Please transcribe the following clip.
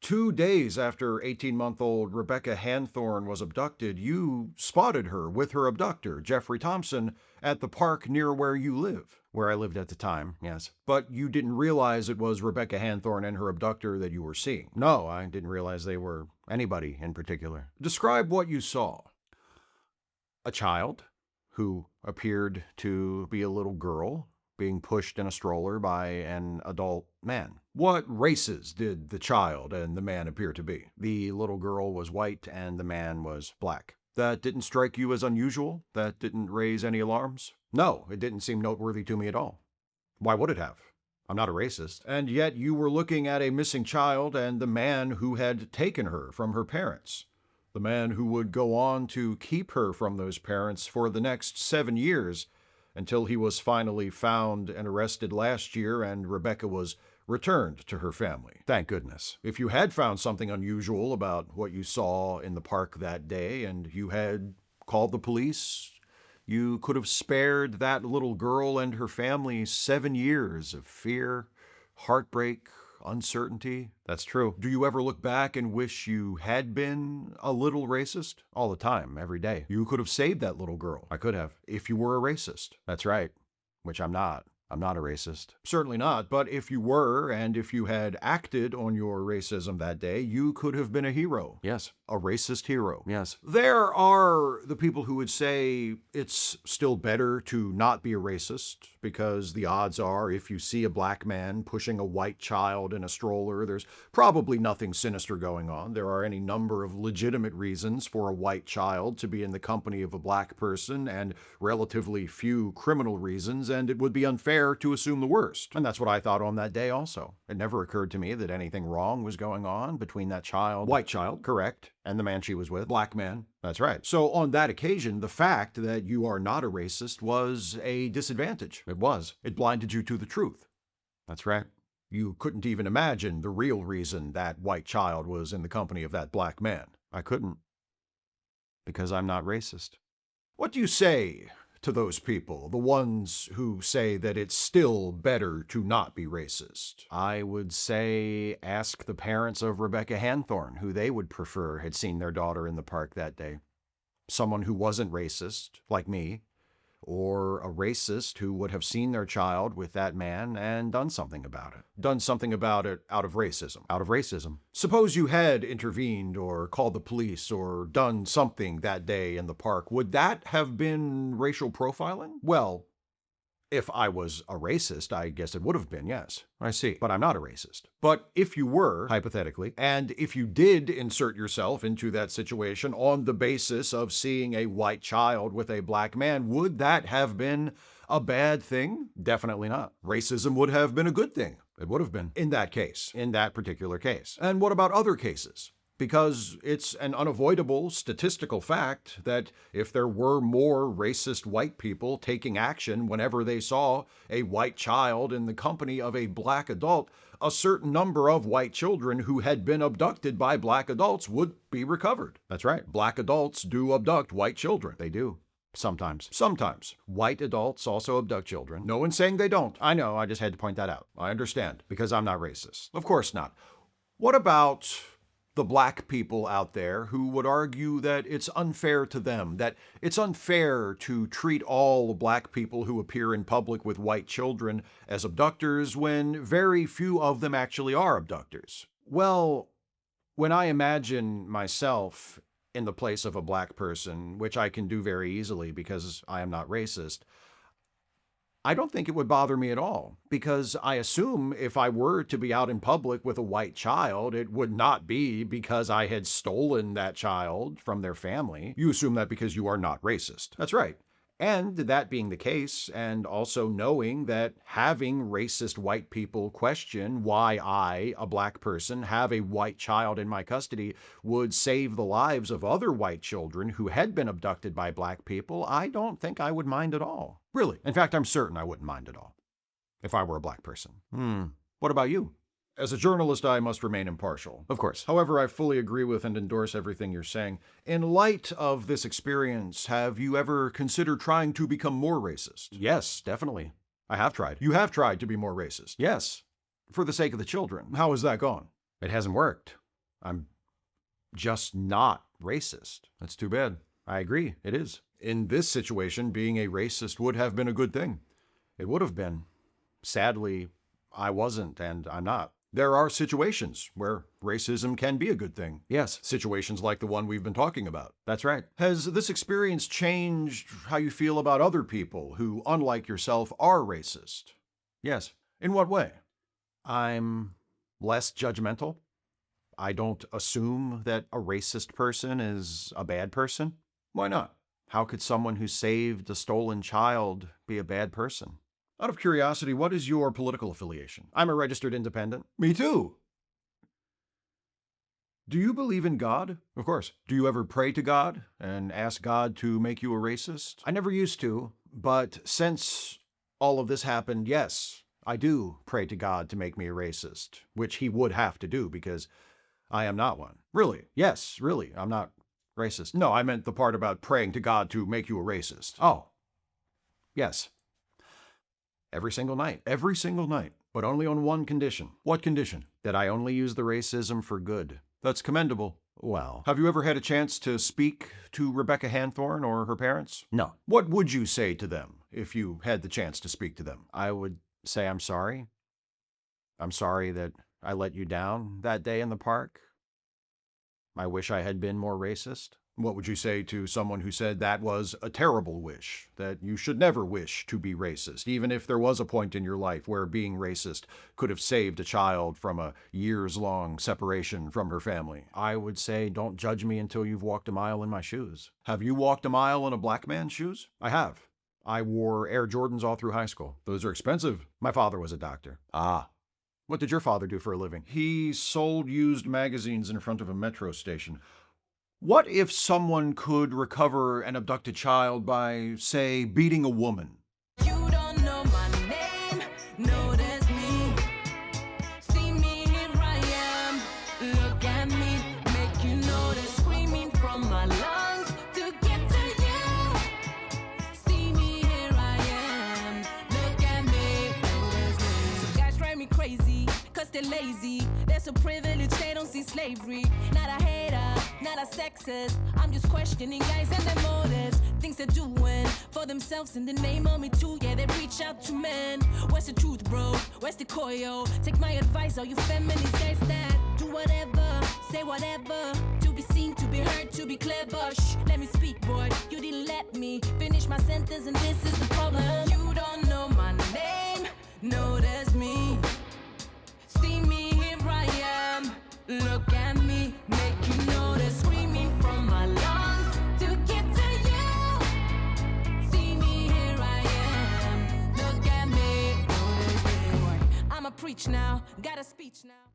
2 days after 18-month-old Rebecca Hanthorne was abducted, you spotted her with her abductor, Jeffrey Thompson, at the park near where you live. Where I lived at the time, yes. But you didn't realize it was Rebecca Hanthorne and her abductor that you were seeing. No, I didn't realize they were anybody in particular. Describe what you saw. A child who appeared to be a little girl being pushed in a stroller by an adult man. What races did the child and the man appear to be? The little girl was white and the man was black. That didn't strike you as unusual? That didn't raise any alarms? No, it didn't seem noteworthy to me at all. Why would it have? I'm not a racist. And yet you were looking at a missing child and the man who had taken her from her parents. The man who would go on to keep her from those parents for the next 7 years until he was finally found and arrested last year and Rebecca was returned to her family. Thank goodness. If you had found something unusual about what you saw in the park that day and you had called the police, you could have spared that little girl and her family 7 years of fear, heartbreak, uncertainty. That's true. Do you ever look back and wish you had been a little racist? All the time, every day. You could have saved that little girl. I could have, if you were a racist. That's right, which I'm not. I'm not a racist. Certainly not, but if you were, and if you had acted on your racism that day, you could have been a hero. Yes, a racist hero. Yes. There are the people who would say it's still better to not be a racist, because the odds are if you see a black man pushing a white child in a stroller, there's probably nothing sinister going on. There are any number of legitimate reasons for a white child to be in the company of a black person, and relatively few criminal reasons, and it would be unfair to assume the worst. And that's what I thought on that day also. It never occurred to me that anything wrong was going on between that child, white child, correct, and the man she was with, black man. That's right. So on that occasion, the fact that you are not a racist was a disadvantage. It was. It blinded you to the truth. That's right. You couldn't even imagine the real reason that white child was in the company of that black man. I couldn't. Because I'm not racist. What do you say to those people, the ones who say that it's still better to not be racist? I would say ask the parents of Rebecca Hanthorne who they would prefer had seen their daughter in the park that day. Someone who wasn't racist, like me, or a racist who would have seen their child with that man and done something about it. Done something about it out of racism. Out of racism. Suppose you had intervened or called the police or done something that day in the park. Would that have been racial profiling? Well, if I was a racist, I guess it would have been, yes. I see. But I'm not a racist. But if you were, hypothetically, and if you did insert yourself into that situation on the basis of seeing a white child with a black man, would that have been a bad thing? Definitely not. Racism would have been a good thing. It would have been, in that case, in that particular case. And what about other cases? Because it's an unavoidable statistical fact that if there were more racist white people taking action whenever they saw a white child in the company of a black adult, a certain number of white children who had been abducted by black adults would be recovered. That's right. Black adults do abduct white children. They do. Sometimes. Sometimes. White adults also abduct children. No one's saying they don't. I know, I just had to point that out. I understand, because I'm not racist. Of course not. What about the black people out there who would argue that it's unfair to them, that it's unfair to treat all black people who appear in public with white children as abductors when very few of them actually are abductors? Well, when I imagine myself in the place of a black person, which I can do very easily because I am not racist, I don't think it would bother me at all, because I assume if I were to be out in public with a white child, it would not be because I had stolen that child from their family. You assume that because you are not racist. That's right. And that being the case, and also knowing that having racist white people question why I, a black person, have a white child in my custody would save the lives of other white children who had been abducted by black people, I don't think I would mind at all. Really. In fact, I'm certain I wouldn't mind at all if I were a black person. What about you? As a journalist, I must remain impartial. Of course. However, I fully agree with and endorse everything you're saying. In light of this experience, have you ever considered trying to become more racist? Yes, definitely. I have tried. You have tried to be more racist? Yes. For the sake of the children. How has that gone? It hasn't worked. I'm just not racist. That's too bad. I agree, it is. In this situation, being a racist would have been a good thing. It would have been. Sadly, I wasn't, and I'm not. There are situations where racism can be a good thing. Yes, situations like the one we've been talking about. That's right. Has this experience changed how you feel about other people who, unlike yourself, are racist? Yes. In what way? I'm less judgmental. I don't assume that a racist person is a bad person. Why not? How could someone who saved a stolen child be a bad person? Out of curiosity, what is your political affiliation? I'm a registered independent. Me too. Do you believe in God? Of course. Do you ever pray to God and ask God to make you a racist? I never used to, but since all of this happened, yes, I do pray to God to make me a racist, which he would have to do because I am not one. Really? Yes, really. I'm not racist. No, I meant the part about praying to God to make you a racist. Oh, yes. Every single night. Every single night. But only on one condition. What condition? That I only use the racism for good. That's commendable. Well, have you ever had a chance to speak to Rebecca Hanthorne or her parents? No. What would you say to them if you had the chance to speak to them? I would say I'm sorry. I'm sorry that I let you down that day in the park. I wish I had been more racist. What would you say to someone who said that was a terrible wish, that you should never wish to be racist, even if there was a point in your life where being racist could have saved a child from a years-long separation from her family? I would say, don't judge me until you've walked a mile in my shoes. Have you walked a mile in a black man's shoes? I have. I wore Air Jordans all through high school. Those are expensive. My father was a doctor. Ah. What did your father do for a living? He sold used magazines in front of a metro station. What if someone could recover an abducted child by, say, beating a woman? You don't know my name, no, that's me. See me, here I am. Look at me, make you notice, screaming from my lungs to get to you. See me, here I am. Look at me, notice me. Some guys drive me crazy, cause they're lazy. They're so privileged, they don't see slavery. Not a hater, not a sexist. I'm just questioning guys and their motives. Things they're doing for themselves in the name of me too. Yeah, they reach out to men. Where's the truth, bro? Where's the coyo? Take my advice, all you feminist guys that do whatever, say whatever, to be seen, to be heard, to be clever. Shh, let me speak, boy. You didn't let me finish my sentence, and this is the problem. You don't know my name, no, that's me. See me, here I am. Look at me, make you notice, screaming from my lungs to get to you. See me, here I am. Look at me, notice me. I'ma preach now, got a speech now.